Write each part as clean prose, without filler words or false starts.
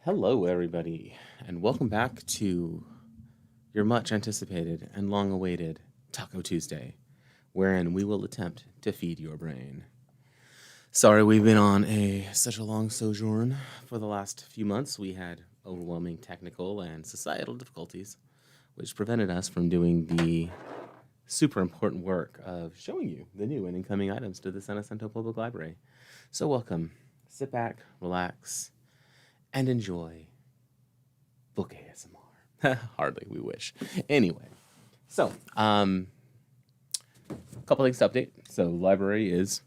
Hello, everybody, and welcome back to your much anticipated and long awaited Taco Tuesday, wherein we will attempt to feed your brain. Sorry, we've been on such a long sojourn for the last few months. We had overwhelming technical and societal difficulties, which prevented us from doing the super important work of showing you the new and incoming items to the San Jacinto Public Library. So welcome, sit back, relax, and enjoy book ASMR. Hardly, we wish. Anyway, so a couple things to update. So library is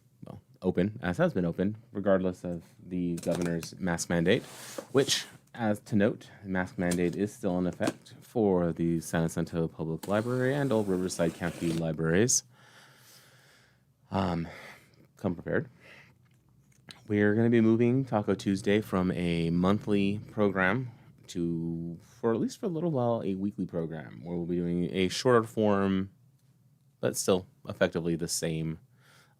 open, as has been open, regardless of the governor's mask mandate, which, as to note, the mask mandate is still in effect for the San Jacinto Public Library and all Riverside County libraries. Come prepared. We're going to be moving Taco Tuesday from a monthly program to, for at least for a little while, a weekly program where we'll be doing a shorter form, but still effectively the same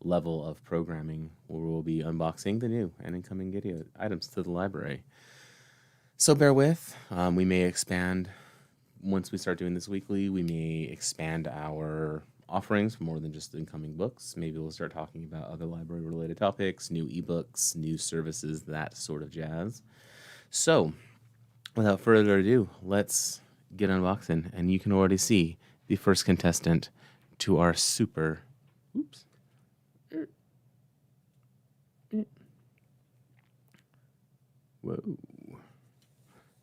level of programming, where we'll be unboxing the new and incoming video items to the library. So bear with. We may expand, once we start doing this weekly, we may expand our offerings for more than just incoming books. Maybe we'll start talking about other library-related topics, new ebooks, new services, that sort of jazz. So, without further ado, let's get unboxing, and you can already see the first contestant to our super... Oops. Whoa.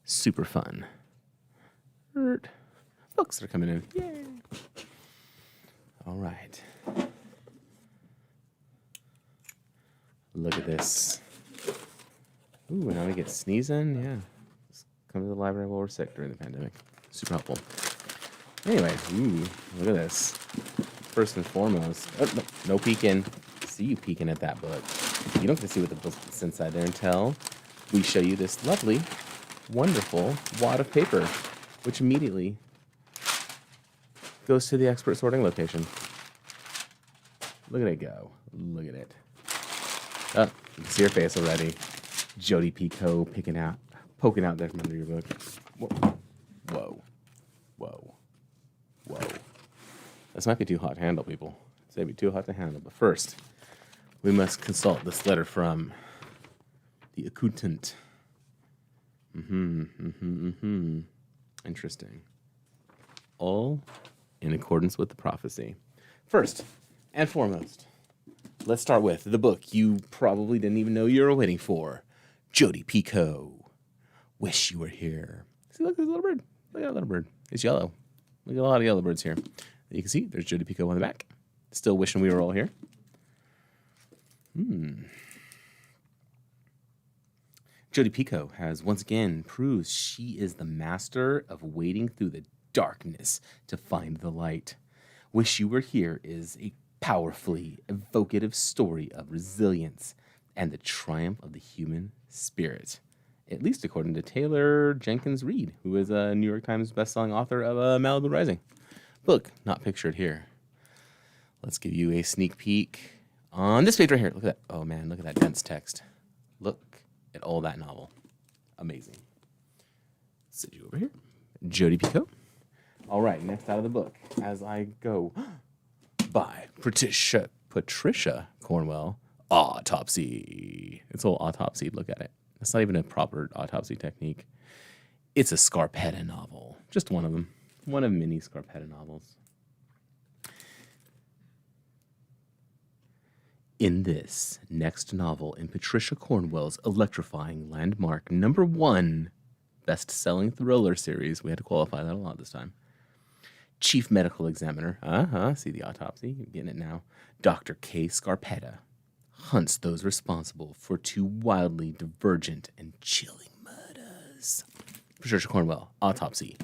Super fun. Books are coming in. Yay! All right. Look at this. Ooh, now we get sneezing. Yeah. Just come to the library while we're sick during the pandemic. Super helpful. Anyway, look at this. First and foremost, no peeking. See you peeking at that book. You don't get to see what the book's inside there until we show you this lovely, wonderful wad of paper, which immediately goes to the expert sorting location. Look at it go. Look at it. Oh, you can see her face already. Jody Pico poking out there from under your book. Whoa. Whoa. Whoa. This might be too hot to handle, people. This may be too hot to handle. But first, we must consult this letter from the accountant. Interesting. All in accordance with the prophecy. First and foremost, let's start with the book you probably didn't even know you were waiting for. Jody Pico. Wish You Were Here. See, look, there's a little bird. Look at that little bird. It's yellow. Look at a lot of yellow birds here. You can see there's Jody Pico on the back. Still wishing we were all here. Jody Pico has once again proved she is the master of wading through the darkness to find the light. Wish You Were Here is a powerfully evocative story of resilience and the triumph of the human spirit, at least according to Taylor Jenkins Reid, who is a New York Times bestselling author of Malibu Rising. Book not pictured here. Let's give you a sneak peek on this page right here. Look at that. Oh man, look at that dense text. Look at all that novel. Amazing. Sit you over here. Jody Pico. All right, next out of the book, as I go by Patricia Cornwell, Autopsy. It's all autopsy. Look at it. It's not even a proper autopsy technique. It's a Scarpetta novel. Just one of them. One of many Scarpetta novels. In this next novel in Patricia Cornwell's electrifying landmark #1 best-selling thriller series, we had to qualify that a lot this time, Chief Medical Examiner, see the autopsy, you're getting it now, Dr. K. Scarpetta, hunts those responsible for 2 wildly divergent and chilling murders. Patricia Cornwell, Autopsy.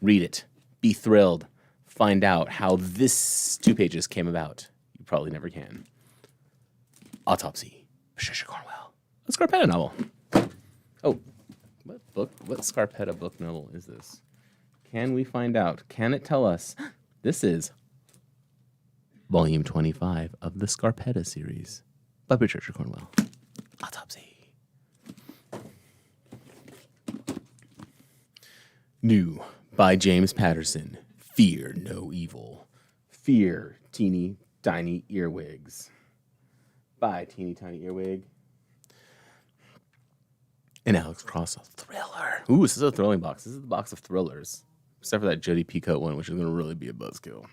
Read it. Be thrilled. Find out how this 2 pages came about. You probably never can. Autopsy. Patricia Cornwell. A Scarpetta novel. Oh, what Scarpetta book novel is this? Can we find out? Can it tell us? This is Volume 25 of the Scarpetta series by Patricia Cornwell. Autopsy. New by James Patterson. Fear no evil. Fear teeny tiny earwigs. By teeny tiny earwig. And Alex Cross, a thriller. Ooh, this is a thrilling box. This is the box of thrillers. Except for that Jodi Picoult one, which is going to really be a buzzkill.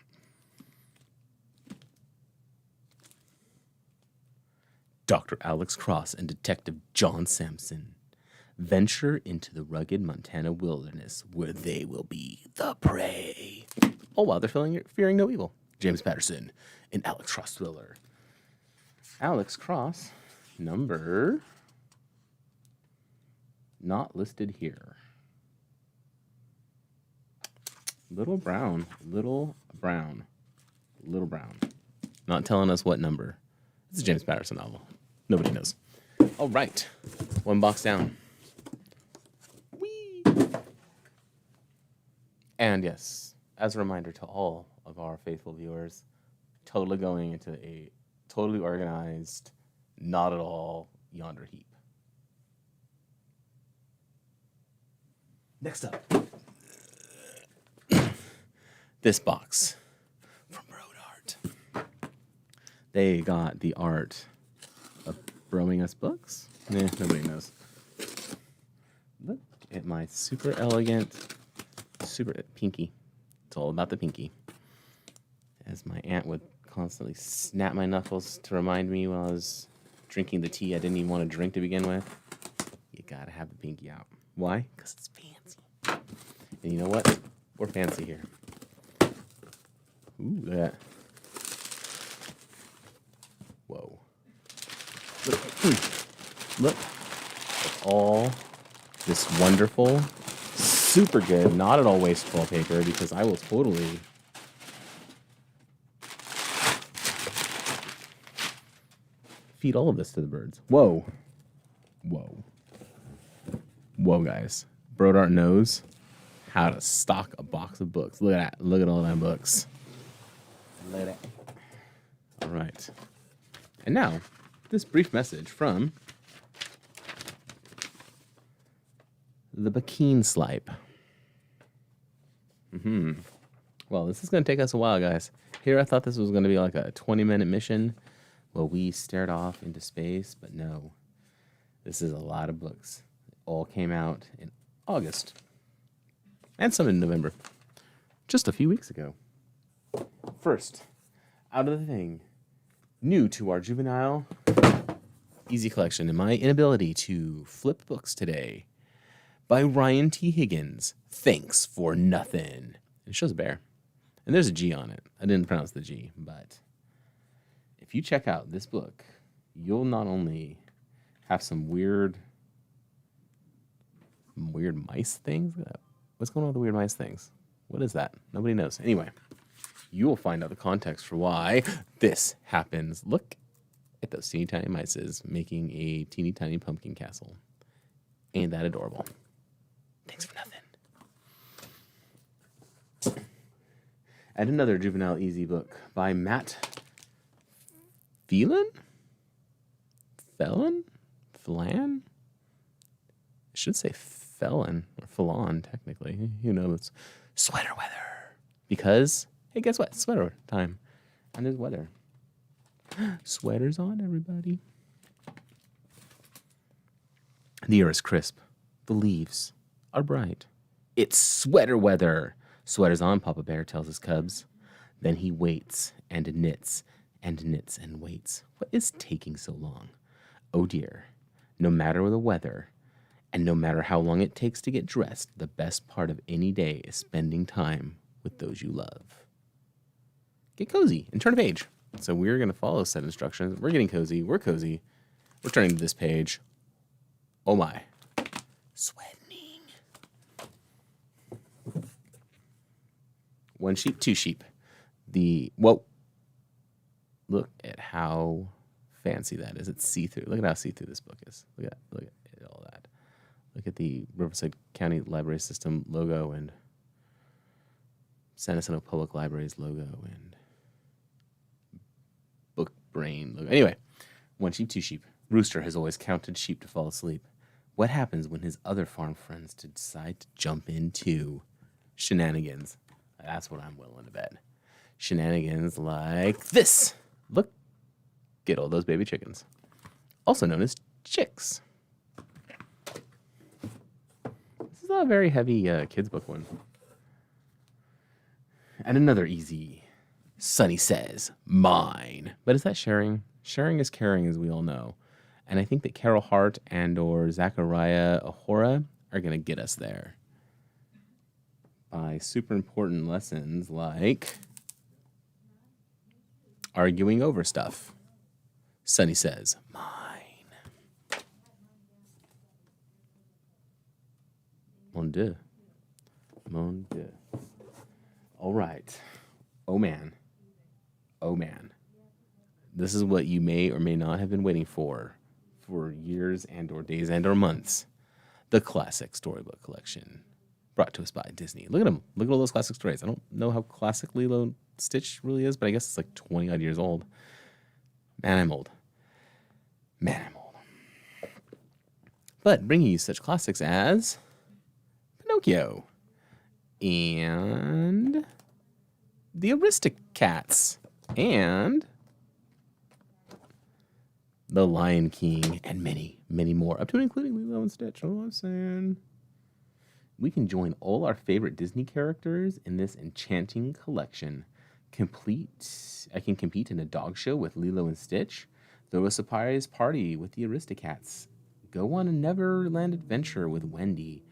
Dr. Alex Cross and Detective John Sampson venture into the rugged Montana wilderness where they will be the prey. All while they're fearing no evil. James Patterson, an Alex Cross thriller. Alex Cross, number not listed here. Little Brown. Not telling us what number. It's a James Patterson novel. Nobody knows. All right. One box down. Whee! And yes, as a reminder to all of our faithful viewers, totally going into a totally organized, not at all Yonder Heap. Next up. This box from Broad Art. They got the art of Broming Us books. Nobody knows. Look at my super elegant, super pinky. It's all about the pinky. As my aunt would constantly snap my knuckles to remind me when I was drinking the tea I didn't even want to drink to begin with. You gotta have the pinky out. Why? Because it's fancy. And you know what? We're fancy here. Ooh, look at that. Whoa. Look at all this wonderful, super good, not at all wasteful paper, because I will totally feed all of this to the birds. Whoa. Whoa, guys. Broad Art knows how to stock a box of books. Look at that. Look at all them books. Look at that. All right. And now, this brief message from the Bakeen Slipe. Well, this is going to take us a while, guys. Here, I thought this was going to be like a 20-minute mission where we stared off into space, but no. This is a lot of books. It all came out in August. And some in November. Just a few weeks ago. First, out of the thing, new to our juvenile easy collection and my inability to flip books today, by Ryan T. Higgins, Thanks for Nothing. And it shows a bear. And there's a G on it. I didn't pronounce the G, but if you check out this book, you'll not only have some weird mice things. What's going on with the weird mice things? What is that? Nobody knows. Anyway, you will find out the context for why this happens. Look at those teeny tiny mices making a teeny tiny pumpkin castle. Ain't that adorable? Thanks for nothing. And another juvenile easy book by Matt Phelan? I should say Felon, or Felon, technically. Who knows? Sweater weather. Because, hey, guess what? Sweater time. And there's weather. Sweaters on, everybody. The air is crisp. The leaves are bright. It's sweater weather. Sweaters on, Papa Bear tells his cubs. Then he waits and knits and knits and waits. What is taking so long? Oh dear. No matter the weather, and no matter how long it takes to get dressed, the best part of any day is spending time with those you love. Get cozy and turn a page. So we're going to follow set instructions. We're getting cozy. We're cozy. We're turning to this page. Oh my. Sweating. One sheep, two sheep. Look at how fancy that is. It's see-through. Look at how see-through this book is. Look at all that. Look at the Riverside County Library System logo and San Jacinto Public Library's logo and Book Brain logo. Anyway, one sheep, two sheep. Rooster has always counted sheep to fall asleep. What happens when his other farm friends decide to jump into shenanigans? That's what I'm willing to bet. Shenanigans like this. Look, get all those baby chickens. Also known as chicks. This is not a very heavy kids book one. And another easy. Sonny says, mine. But is that sharing? Sharing is caring, as we all know. And I think that Carol Hart and or Zachariah Ahora are going to get us there. By super important lessons like arguing over stuff. Sonny says, mine. Mon Dieu. Mon Dieu. All right. Oh, man. Oh, man. This is what you may or may not have been waiting for years and or days and or months. The classic Storybook collection brought to us by Disney. Look at them. Look at all those classic stories. I don't know how classic Lilo Stitch really is, but I guess it's like 20 odd years old. Man, I'm old. Man, I'm old. But bringing you such classics as Pinocchio and the Aristocats and The Lion King, and many, many more, up to and including Lilo and Stitch. Oh, I'm saying we can join all our favorite Disney characters in this enchanting collection. I can compete in a dog show with Lilo and Stitch, throw a surprise party with the Aristocats, go on a Neverland adventure with Wendy,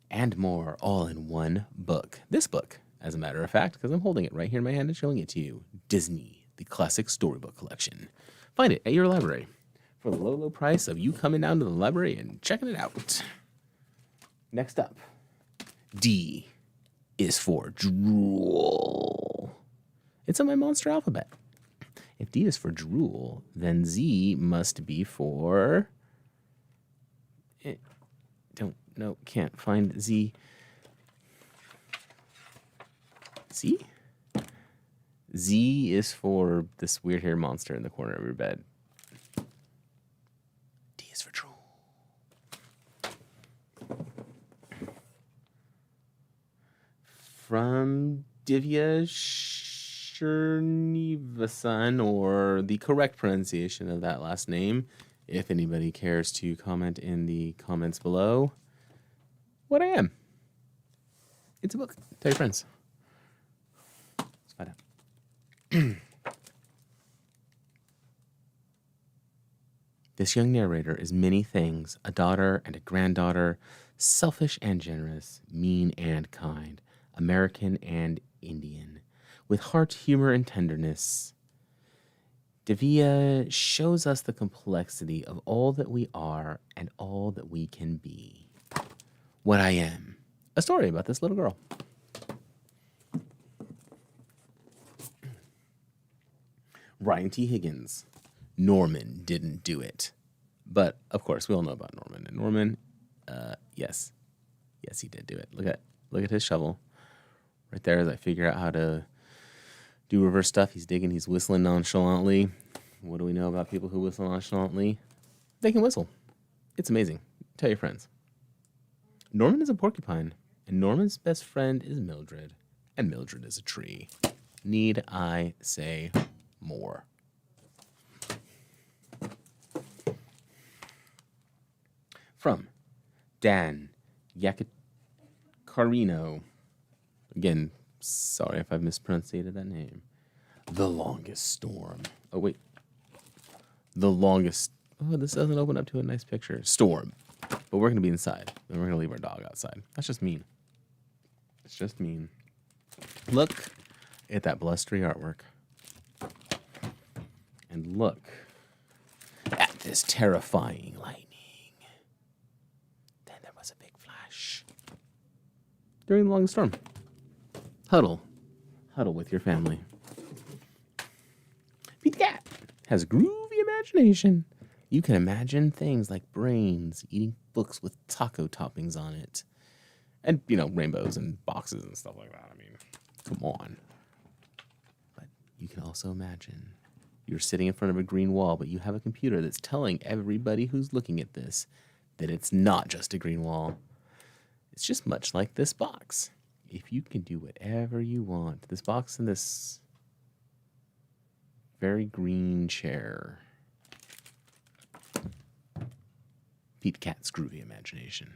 and more, all in one book. This book, as a matter of fact, because I'm holding it right here in my hand and showing it to you. Disney, the Classic Storybook Collection. Find it at your library for the low, low price of you coming down to the library and checking it out. Next up, D is for drool. It's in my monster alphabet. If D is for drool, then Z must be for... can't find Z. Z? Z is for this weird hair monster in the corner of your bed. D is for drool. From Divya Srinivasan, or the correct pronunciation of that last name, if anybody cares to comment in the comments below what I am. It's a book. Tell your friends. Let's find out. This young narrator is many things, a daughter and a granddaughter, selfish and generous, mean and kind, American and Indian, with heart, humor, and tenderness. Divya shows us the complexity of all that we are and all that we can be. What I Am, a story about this little girl. Ryan T. Higgins, Norman didn't do it. But, of course, we all know about Norman. And Norman, yes, he did do it. Look at his shovel. Right there, as I figure out how to do reverse stuff. He's digging, he's whistling nonchalantly. What do we know about people who whistle nonchalantly? They can whistle. It's amazing. Tell your friends. Norman is a porcupine, and Norman's best friend is Mildred, and Mildred is a tree. Need I say more? From Dan Yacacarino. Again, sorry if I've mispronounced that name. The Longest Storm. Oh, wait. The Longest... Oh, this doesn't open up to a nice picture. Storm. But we're going to be inside, and we're going to leave our dog outside. That's just mean. It's just mean. Look at that blustery artwork. And look at this terrifying lightning. Then there was a big flash. During the Longest Storm. Huddle with your family. Pete the Cat has groovy imagination. You can imagine things like brains eating books with taco toppings on it. And, rainbows and boxes and stuff like that. I mean, come on. But you can also imagine you're sitting in front of a green wall, but you have a computer that's telling everybody who's looking at this, that it's not just a green wall. It's just much like this box. If you can do whatever you want, this box and this very green chair. Feed the cat's groovy imagination.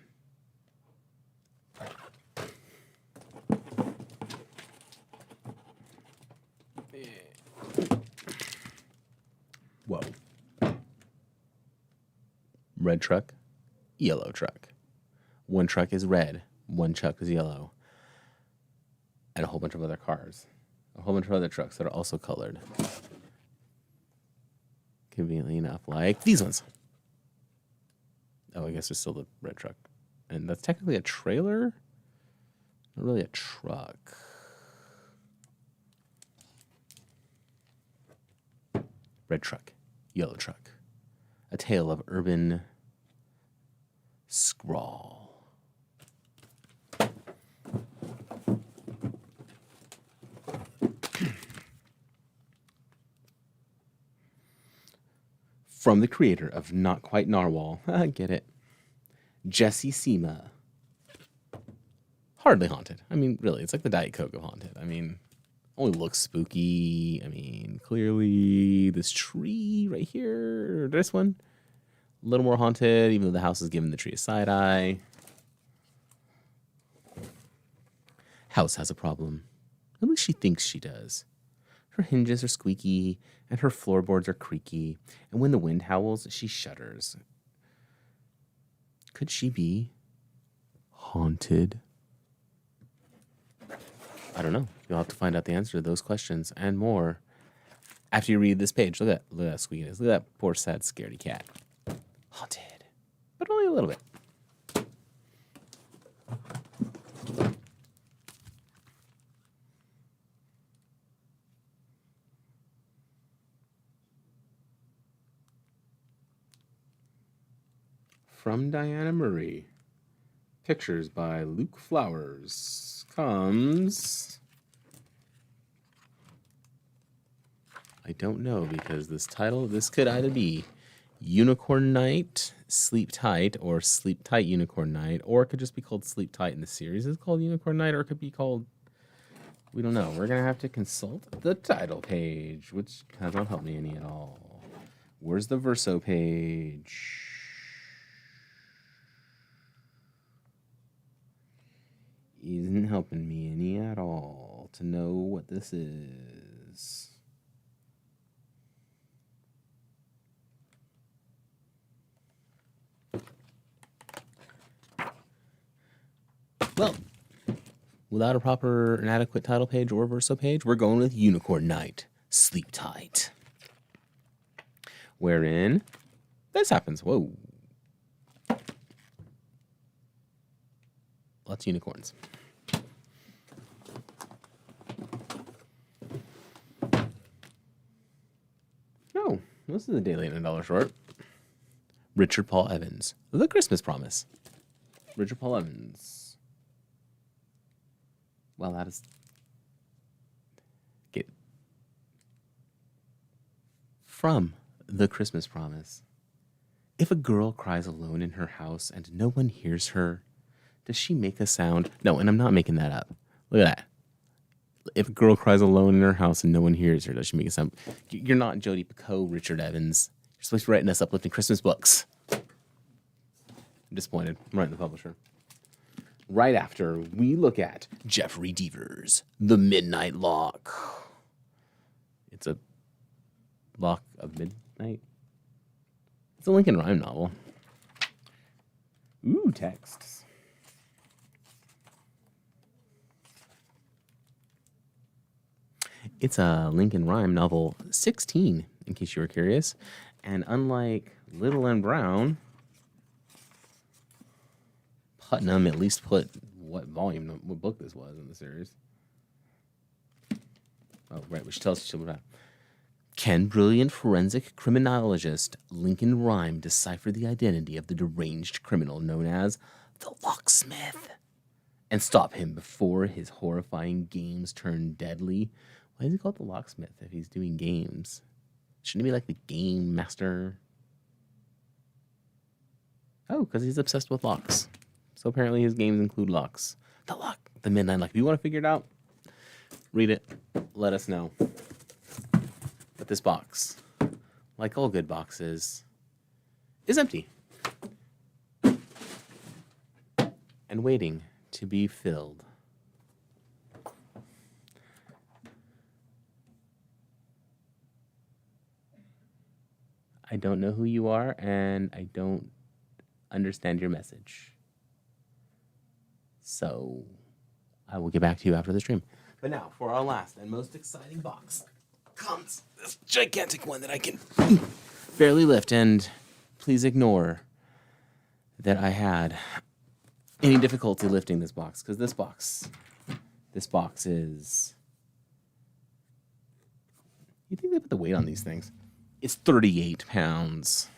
Whoa. Red truck, yellow truck. One truck is red, one truck is yellow. And a whole bunch of other cars. A whole bunch of other trucks that are also colored. Conveniently enough, like these ones. Oh, I guess there's still the red truck. And that's technically a trailer? Not really a truck. Red truck, yellow truck. A tale of urban scrawl. From the creator of Not Quite Narwhal. I get it. Jesse Sema. Hardly haunted. I mean, really, it's like the Diet Coke of haunted. I mean, only looks spooky. I mean, clearly this tree right here, this one, a little more haunted, even though the house is giving the tree a side eye. House has a problem. At least she thinks she does. Her hinges are squeaky, and her floorboards are creaky, and when the wind howls, she shudders. Could she be haunted? I don't know. You'll have to find out the answer to those questions and more after you read this page. Look at that squeakiness. Look at that poor, sad, scaredy cat. Haunted. But only a little bit. From Diana Murray. Pictures by Luke Flowers. Comes... I don't know, because this could either be Unicorn Night, Sleep Tight, or Sleep Tight Unicorn Night, or it could just be called Sleep Tight, and the series is called Unicorn Night, or it could be called... We don't know. We're going to have to consult the title page, which has not helped me any at all. Where's the verso page? Isn't helping me any at all to know what this is. Well, without a proper and adequate title page or verso page, we're going with Unicorn Night, Sleep Tight. Wherein this happens. Whoa. Lots of unicorns. No, this is a Daily and a Dollar Short. Richard Paul Evans, The Christmas Promise. Richard Paul Evans. Well, that is... Get... From The Christmas Promise. If a girl cries alone in her house and no one hears her, does she make a sound? No, and I'm not making that up. Look at that. If a girl cries alone in her house and no one hears her, does she make a sound? You're not Jodi Picoult, Richard Evans. You're supposed to be writing us uplifting Christmas books. I'm disappointed. I'm writing the publisher. Right after, we look at Jeffrey Devers, The Midnight Lock. It's a lock of midnight. It's a Lincoln Rhyme novel. Ooh, texts. It's a Lincoln Rhyme novel 16, in case you were curious. And unlike Little and Brown, Putnam at least put what book this was in the series. Oh, right, which tells you about. Can brilliant forensic criminologist Lincoln Rhyme decipher the identity of the deranged criminal known as the Locksmith and stop him before his horrifying games turn deadly? Why is he called the Locksmith if he's doing games? Shouldn't he be like the Game Master? Oh, because he's obsessed with locks. So apparently his games include locks. The lock, the midnight lock. If you want to figure it out, read it. Let us know. But this box, like all good boxes, is empty. And waiting to be filled. I don't know who you are, and I don't understand your message. So, I will get back to you after the stream. But now, for our last and most exciting box, comes this gigantic one that I can barely lift. And please ignore that I had any difficulty lifting this box, because this box is... You think they put the weight on these things? It's 38 pounds.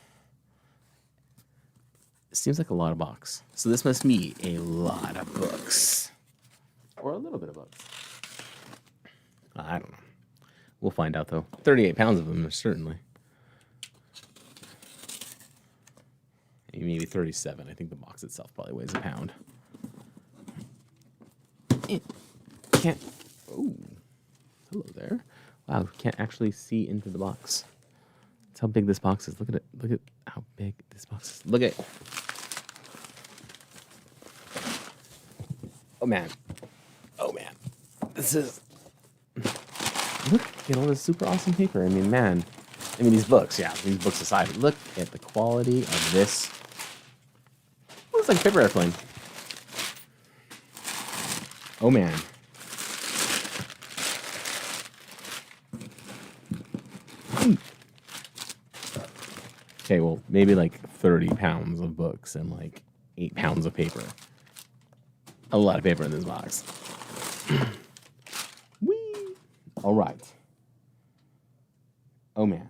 It seems like a lot of box. So this must be a lot of books. Or a little bit of books. I don't know. We'll find out, though. 38 pounds of them, certainly. Maybe 37. I think the box itself probably weighs a pound. Can't... Oh. Hello there. Wow, can't actually see into the box. That's how big this box is. Look at it. Look at how big this box is. Look at it. Oh, man. Oh, man. This is... Look at all this super awesome paper. I mean, man. I mean, these books. Yeah, these books aside. Look at the quality of this. Looks like a paper airplane. Oh, man. Okay, well, maybe like 30 pounds of books and like 8 pounds of paper. A lot of paper in this box. Whee! All right. Oh, man.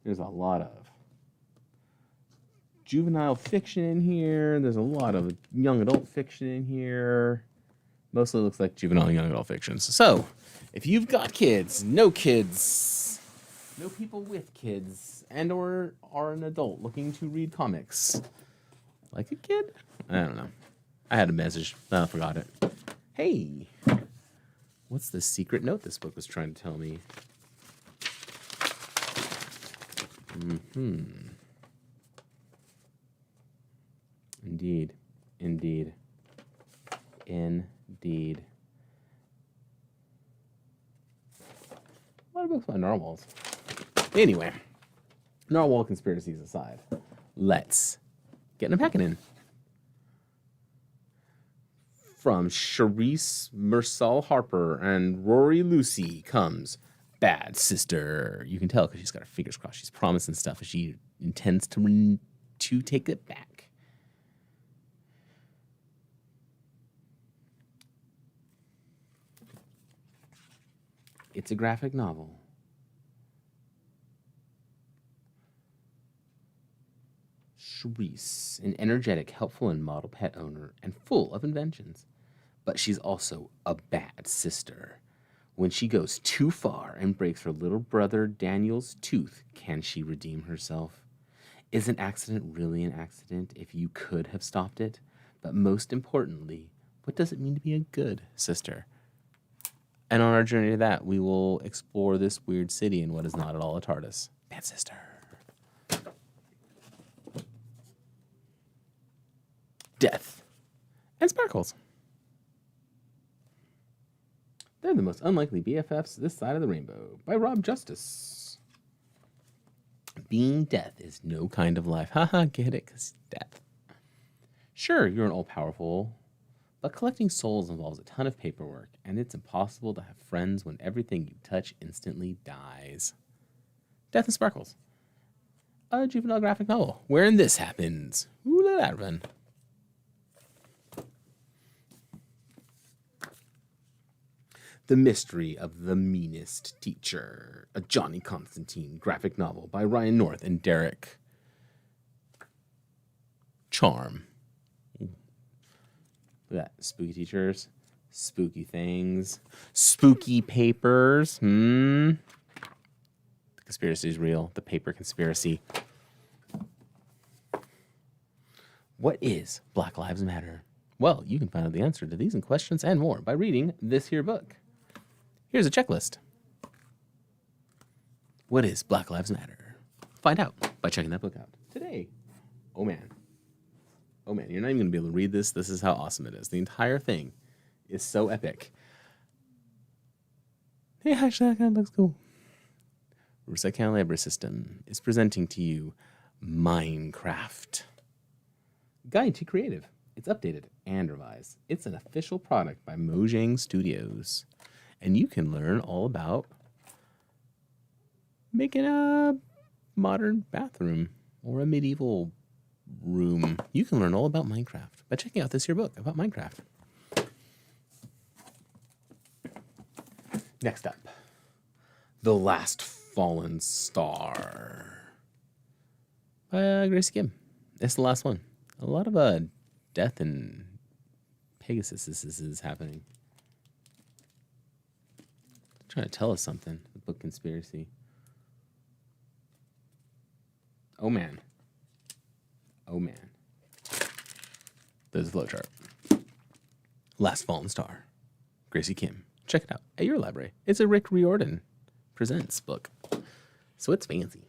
There's a lot of juvenile fiction in here. There's a lot of young adult fiction in here. Mostly looks like juvenile and young adult fiction. So, if you've got kids, no people with kids, and or are an adult looking to read comics, like a kid? I don't know. I had a message. I forgot it. Hey, what's the secret note this book was trying to tell me? Indeed. A lot of books about narwhals. Anyway, narwhal conspiracies aside, let's get in a packing in. From Charisse Mersal Harper and Rory Lucy comes Bad Sister. You can tell because she's got her fingers crossed. She's promising stuff, and she intends to take it back. It's a graphic novel. Charisse, an energetic, helpful, and model pet owner, and full of inventions. But she's also a bad sister. When she goes too far and breaks her little brother Daniel's tooth, can she redeem herself? Is an accident really an accident if you could have stopped it? But most importantly, what does it mean to be a good sister? And on our journey to that, we will explore this weird city in what is not at all a TARDIS. Bad sister. Death and Sparkles. They're the most unlikely BFFs this side of the rainbow, by Rob Justice. Being death is no kind of life. Haha, get it? Because death. Sure, you're an all-powerful, but collecting souls involves a ton of paperwork, and it's impossible to have friends when everything you touch instantly dies. Death and Sparkles. A juvenile graphic novel, wherein this happens. Ooh, let that run. The Mystery of the Meanest Teacher, a Johnny Constantine graphic novel by Ryan North and Derek Charm. Look at that. Spooky teachers, spooky things, spooky papers. The conspiracy is real. The paper conspiracy. What is Black Lives Matter? Well, you can find out the answer to these and questions and more by reading this here book. Here's a checklist. What is Black Lives Matter? Find out by checking that book out today. Oh man, you're not even going to be able to read this. This is how awesome it is. The entire thing is so epic. Hey, actually, that kind of looks cool. Riverside County Library System is presenting to you Minecraft. Guide to Creative. It's updated and revised. It's an official product by Mojang Studios. And you can learn all about making a modern bathroom or a medieval room. You can learn all about Minecraft by checking out this here book about Minecraft. Next up, The Last Fallen Star by Gracie Kim. It's the last one. A lot of death and Pegasus is happening. It's trying to tell us something. The book conspiracy. Oh man. There's a flowchart. Last Fallen Star. Gracie Kim. Check it out at your library. It's a Rick Riordan Presents book. So it's fancy.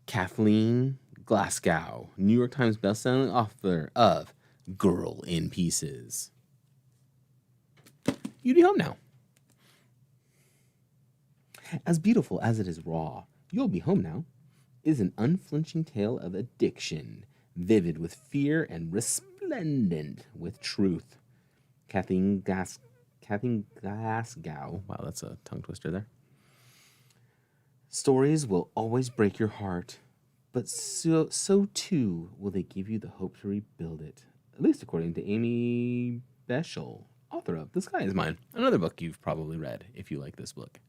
Kathleen Glasgow, New York Times bestselling author of Girl in Pieces. You'd be home now. As beautiful as it is raw, You'll Be Home Now is an unflinching tale of addiction, vivid with fear and resplendent with truth. Kathleen Glasgow. Wow, that's a tongue twister there. Stories will always break your heart, but so too will they give you the hope to rebuild it. At least according to Amy Beschel, author of The Sky Is Mine, another book you've probably read if you like this book.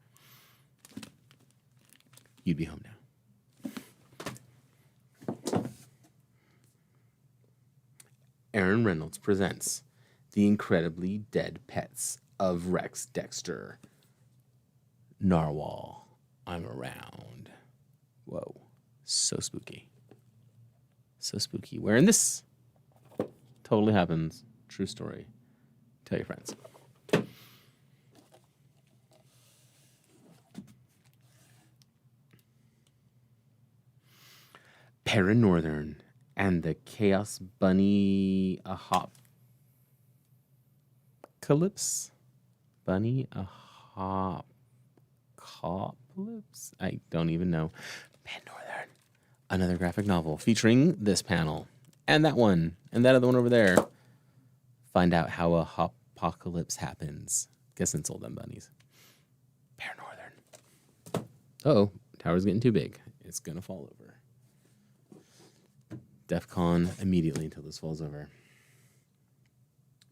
You'd Be Home Now. Aaron Reynolds presents The Incredibly Dead Pets of Rex Dexter. Narwhal, I'm Around. Whoa, so spooky. So spooky. Wearing this totally happens. True story. Tell your friends. Paranorthern and the Chaos Bunny Hoppocalypse? Hoppocalypse? I don't even know. Paranorthern. Another graphic novel featuring this panel. And that one. And that other one over there. Find out how a hoppocalypse happens. Guess and sold them bunnies. Paranorthern. Uh-oh. Tower's getting too big. It's going to fall over. DEFCON immediately until this falls over.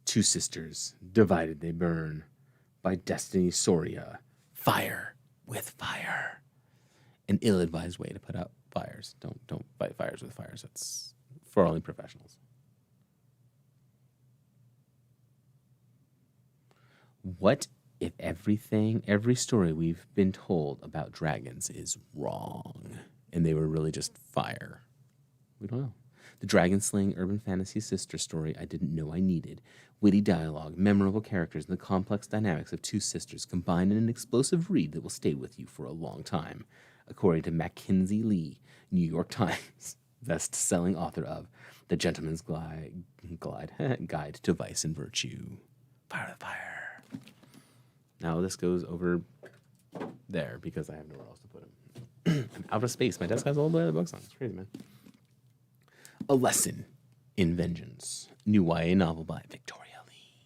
Two Sisters, Divided They Burn, by Destiny Soria. Fire with fire. An ill-advised way to put out fires. Don't fight fires with fires. That's for only professionals. What if every story we've been told about dragons is wrong, and they were really just fire? We don't know. The dragon-slaying urban fantasy sister story I didn't know I needed. Witty dialogue, memorable characters, and the complex dynamics of two sisters combined in an explosive read that will stay with you for a long time, according to Mackenzie Lee, New York Times best-selling author of The Gentleman's Guide to Vice and Virtue. Fire with fire. Now this goes over there because I have nowhere else to put him. I'm out of space. My desk has all the other books on. It's crazy, man. A Lesson in Vengeance. New YA novel by Victoria Lee.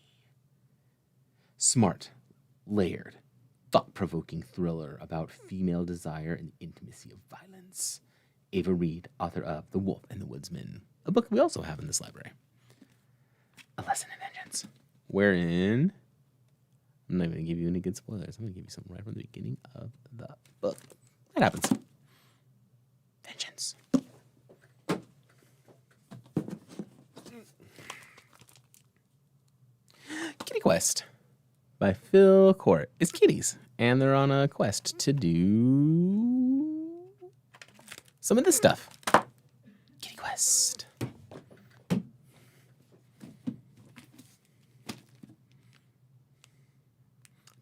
Smart, layered, thought-provoking thriller about female desire and the intimacy of violence. Ava Reed, author of The Wolf and the Woodsman, a book we also have in this library. A Lesson in Vengeance, wherein I'm not going to give you any good spoilers. I'm going to give you something right from the beginning of the book. That happens. Vengeance. Kitty Quest by Phil Court. It's kitties, and they're on a quest to do some of this stuff. Quest.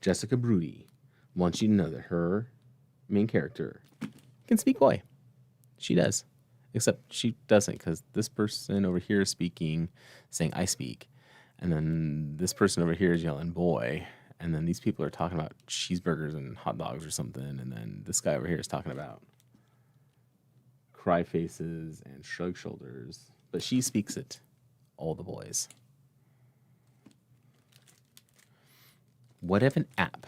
Jessica Broody wants you to know that her main character can speak boy. She does. Except she doesn't, because this person over here is speaking, saying I speak. And then this person over here is yelling boy. And then these people are talking about cheeseburgers and hot dogs or something. And then this guy over here is talking about cry faces and shrug shoulders. But she speaks it. All the boys. What if an app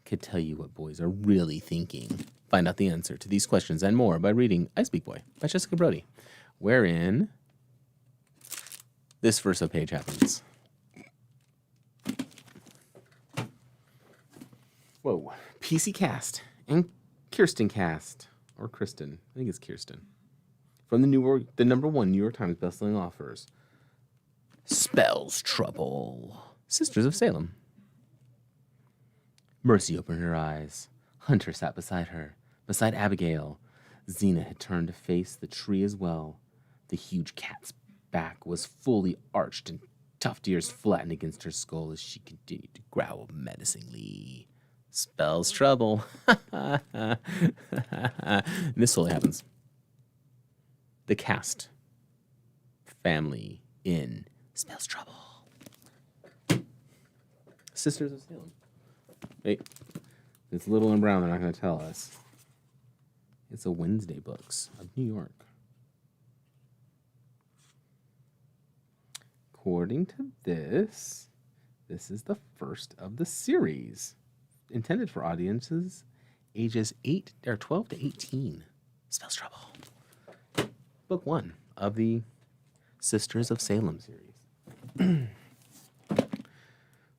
could tell you what boys are really thinking? Find out the answer to these questions and more by reading I Speak Boy by Jessica Broody, wherein this verso page happens. Whoa. PC Cast and Kirsten Cast, or Kristen, I think it's Kirsten, from the number 1 New York Times bestselling authors, Spells Trouble, Sisters of Salem. Mercy opened her eyes. Hunter sat beside her, beside Abigail. Xena had turned to face the tree as well. The huge cat's back was fully arched and tuft ears flattened against her skull as she continued to growl menacingly. Spells trouble. This totally happens. The cast. Family in Spells Trouble. Sisters of Salem. Wait. It's little and brown. They're not going to tell us. It's a Wednesday Books of New York. According to this is the first of the series, intended for audiences ages 12 to 18. Spells Trouble. Book 1 of the Sisters of Salem series.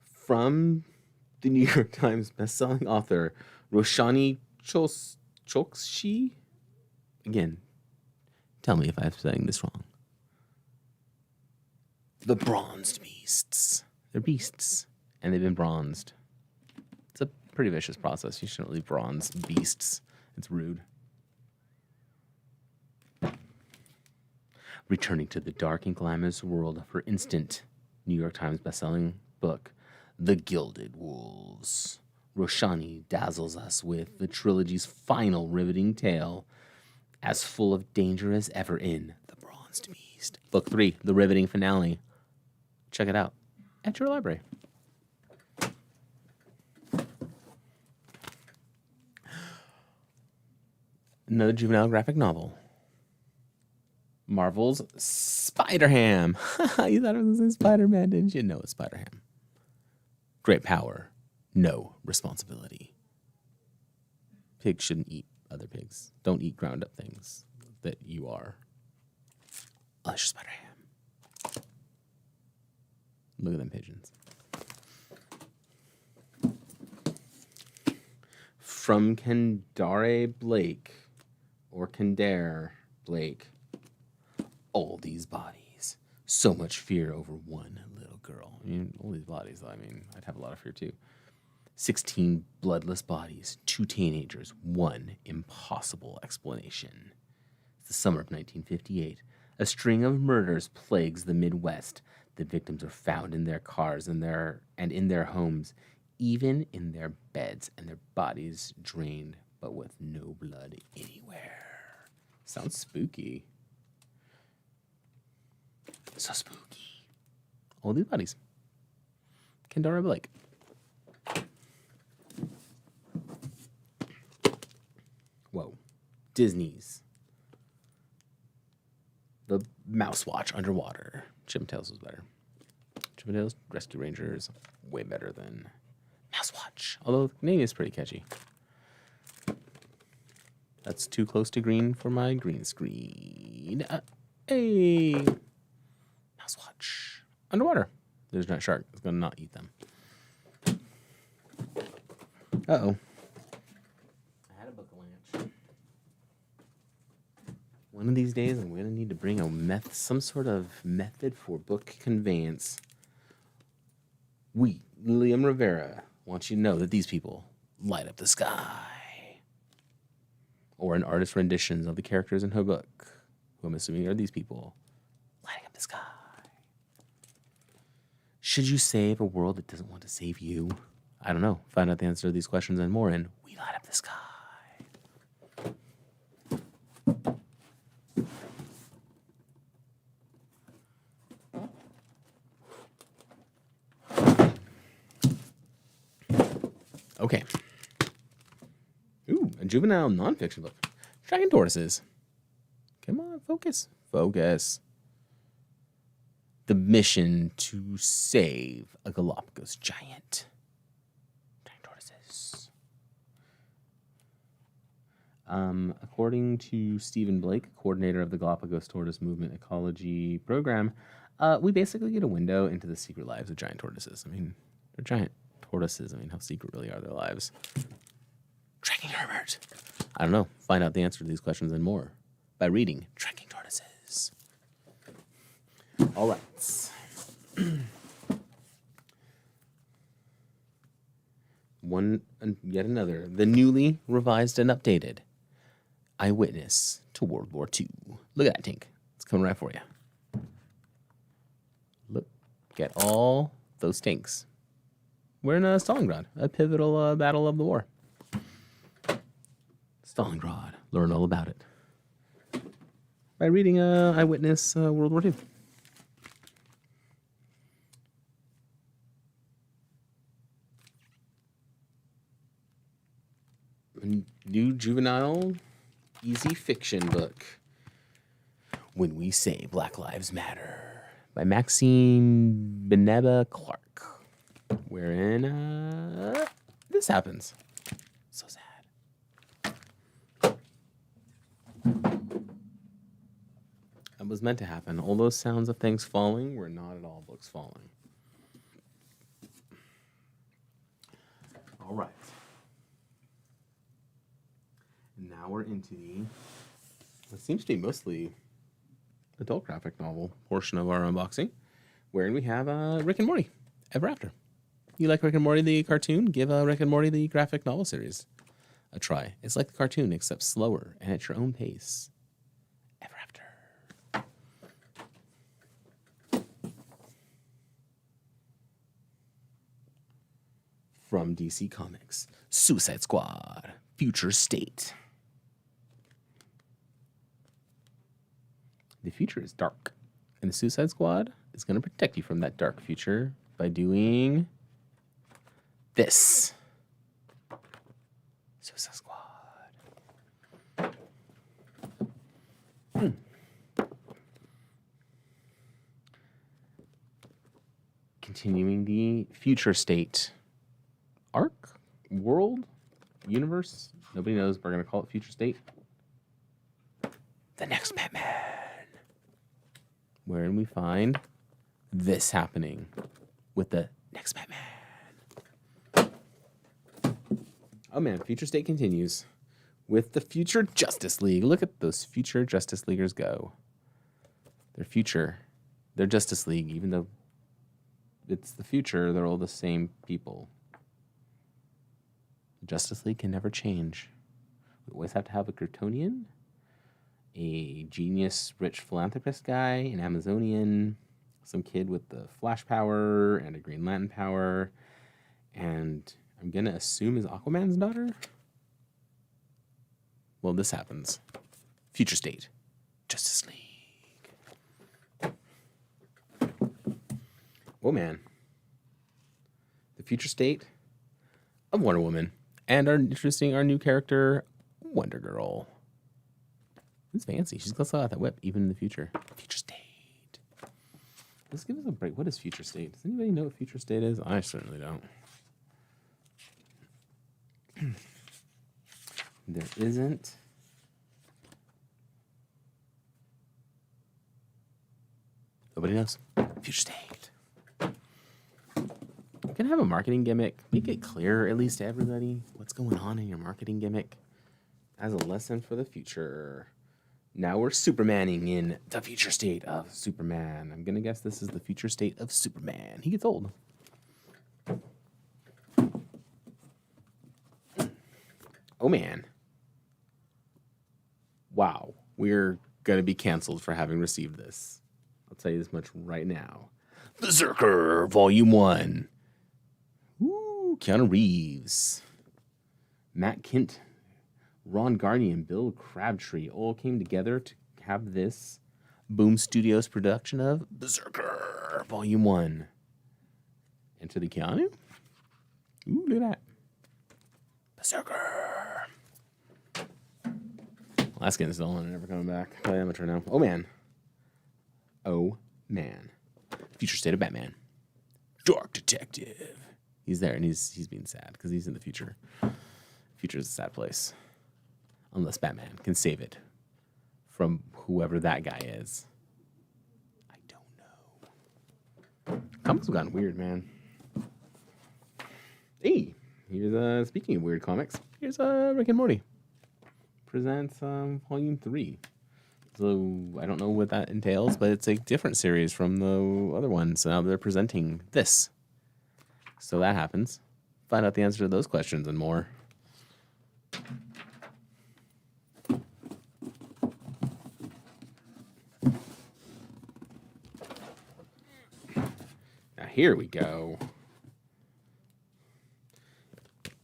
From the New York Times bestselling author Roshani Chokshi. Again, tell me if I'm saying this wrong. The Bronzed Beasts. They're beasts, and they've been bronzed. It's a pretty vicious process. You shouldn't really bronze beasts. It's rude. Returning to the dark and glamorous world of her instant New York Times bestselling book, The Gilded Wolves. Roshani dazzles us with the trilogy's final riveting tale, as full of danger as ever in The Bronzed Beast. Book 3, the riveting finale. Check it out at your library. Another juvenile graphic novel. Marvel's Spider-Ham. You thought it was a Spider-Man, didn't you? No, it's Spider-Ham. Great power, no responsibility. Pigs shouldn't eat other pigs. Don't eat ground up things that you are. Unless you're Spider-Ham. Look at them pigeons. From Kendare Blake, or Kendare Blake. All these bodies. So much fear over one little girl. I mean, all these bodies, though. I mean, I'd have a lot of fear, too. 16 bloodless bodies, 2 teenagers, 1 impossible explanation. It's the summer of 1958. A string of murders plagues the Midwest. The victims are found in their cars and in their homes, even in their beds, and their bodies drained, but with no blood anywhere. Sounds spooky. So spooky. All these bodies. Kendara Blake. Whoa. Disney's The Mouse Watch Underwater. Chip 'n Tales was better. Chip 'n Tales Rescue Rangers, way better than Mouse Watch. Although the name is pretty catchy. That's too close to green for my green screen. Hey! Mouse Watch. Underwater. There's not a shark. It's going to not eat them. Uh-oh. I had a book lunch. One of these days, I'm going to need to bring some sort of method for book conveyance. Liam Rivera wants you to know that these people light up the sky. Or an artist's renditions of the characters in her book. who I'm assuming are these people, lighting up the sky. Should you save a world that doesn't want to save you? I don't know. Find out the answer to these questions and more in We Light Up the Sky. Okay. Ooh, a juvenile nonfiction book. Dragon Tortoises. Come on, focus. Focus. The mission to save a Galapagos giant. Dragon Tortoises. According to Stephen Blake, coordinator of the Galapagos Tortoise Movement Ecology Program, we basically get a window into the secret lives of giant tortoises. I mean, they're giant tortoises. I mean, how secret really are their lives? Tracking Herbert. I don't know. Find out the answer to these questions and more by reading Tracking Tortoises. All right. Yet another. The newly revised and updated Eyewitness to World War II. Look at that, Tink. It's coming right for you. Look at all those tanks. We're in Stalingrad, a pivotal battle of the war. Stalingrad. Learn all about it by reading Eyewitness World War II. A new juvenile, easy fiction book. When We Say Black Lives Matter by Maxine Beneba Clark. Wherein this happens. So sad. That was meant to happen. All those sounds of things falling were not at all books falling. All right. And now we're into what seems to be mostly adult graphic novel portion of our unboxing, wherein we have Rick and Morty, Ever After. You like Rick and Morty the cartoon? Give Rick and Morty the graphic novel series a try. It's like the cartoon, except slower and at your own pace. Ever After. From DC Comics, Suicide Squad, Future State. The future is dark, and the Suicide Squad is going to protect you from that dark future by doing this. Suicide Squad. Continuing the Future State arc, world, universe. Nobody knows. We're going to call it Future State. The next Batman. Wherein we find this happening with the next Batman. Oh man, Future State continues with the Future Justice League. Look at those future Justice Leaguers go. They're Justice League, even though it's the future, they're all the same people. Justice League can never change. We always have to have a Kryptonian, a genius rich philanthropist guy, an Amazonian, some kid with the Flash power and a Green Lantern power, and I'm going to assume is Aquaman's daughter? Well, this happens. Future State. Justice League. Oh, man. The Future State of Wonder Woman. And introducing our new character, Wonder Girl. It's fancy. She's going to sell out that whip, even in the future. Future State. Let's give us a break. What is Future State? Does anybody know what Future State is? I certainly don't. There isn't. Nobody knows. Future State. You can have a marketing gimmick. Make it clear, at least to everybody, what's going on in your marketing gimmick as a lesson for the future. Now we're Supermaning in the future state of Superman. I'm going to guess this is the future state of Superman. He gets old. Oh, man. Wow. We're going to be canceled for having received this. I'll tell you this much right now. Berserker, Volume 1. Woo, Keanu Reeves. Matt Kint, Ron Guardian, Bill Crabtree all came together to have this Boom Studios production of Berserker, Volume 1. Enter the Keanu. Ooh, look at that. Berserker. Last getting stolen and never coming back. Play amateur now. Oh, man. Oh, man. Future State of Batman. Dark Detective. He's there, and he's being sad because he's in the future. Future is a sad place. Unless Batman can save it from whoever that guy is. I don't know. Comics have gotten weird, man. Hey, here's speaking of weird comics, here's Rick and Morty. Presents Volume 3. So I don't know what that entails, but it's a different series from the other ones. So now they're presenting this. So that happens. Find out the answer to those questions and more. Now here we go.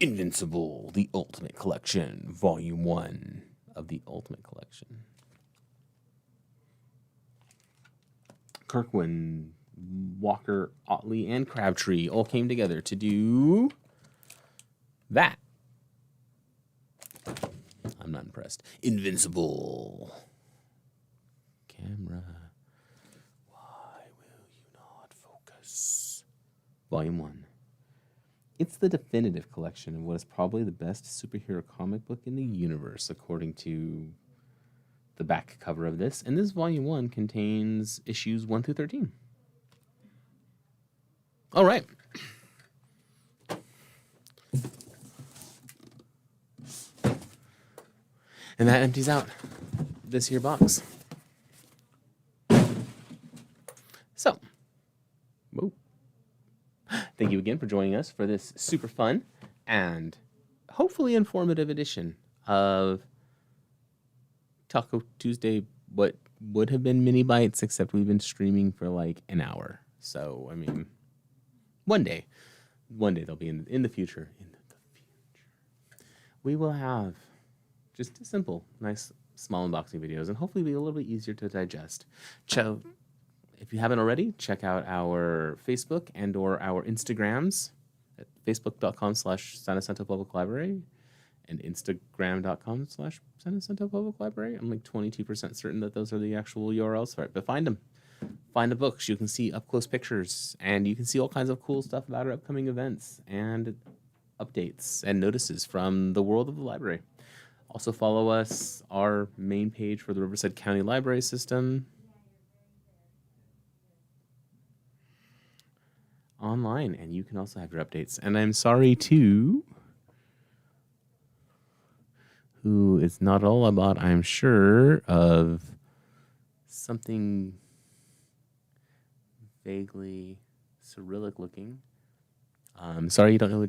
Invincible, the Ultimate Collection, Volume 1 of the Ultimate Collection. Kirkman, Walker, Otley, and Crabtree all came together to do that. I'm not impressed. Invincible. Camera. Why will you not focus? Volume 1. It's the definitive collection of what is probably the best superhero comic book in the universe, according to the back cover of this. And this Volume 1 contains issues 1 through 13. All right. And that empties out this here box. So, whoa. Thank you again for joining us for this super fun and hopefully informative edition of Taco Tuesday, what would have been mini bites, except we've been streaming for like an hour. So, I mean, one day they'll be in the future. We will have just a simple, nice, small unboxing videos, and hopefully be a little bit easier to digest. If you haven't already, check out our Facebook and or our Instagrams at facebook.com/San Jacinto Public Library and instagram.com/San Jacinto Public Library. I'm like 22% certain that those are the actual URLs for it, but find them. Find the books. You can see up-close pictures, and you can see all kinds of cool stuff about our upcoming events and updates and notices from the world of the library. Also follow us, our main page for the Riverside County Library System, online, and you can also have your updates. And I'm sorry to who is not all about, I'm sure, of something vaguely Cyrillic looking. Sorry you don't know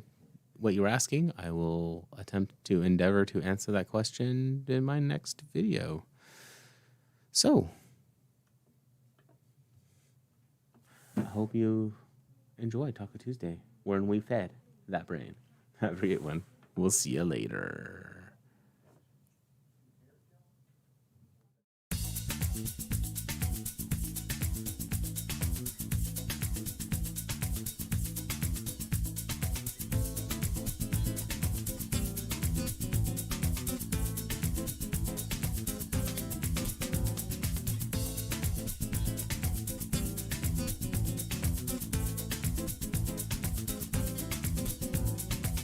what you were asking. I will attempt to endeavor to answer that question in my next video. So, I hope you enjoy Taco Tuesday, wherein we fed that brain. Have a great one. We'll see you later.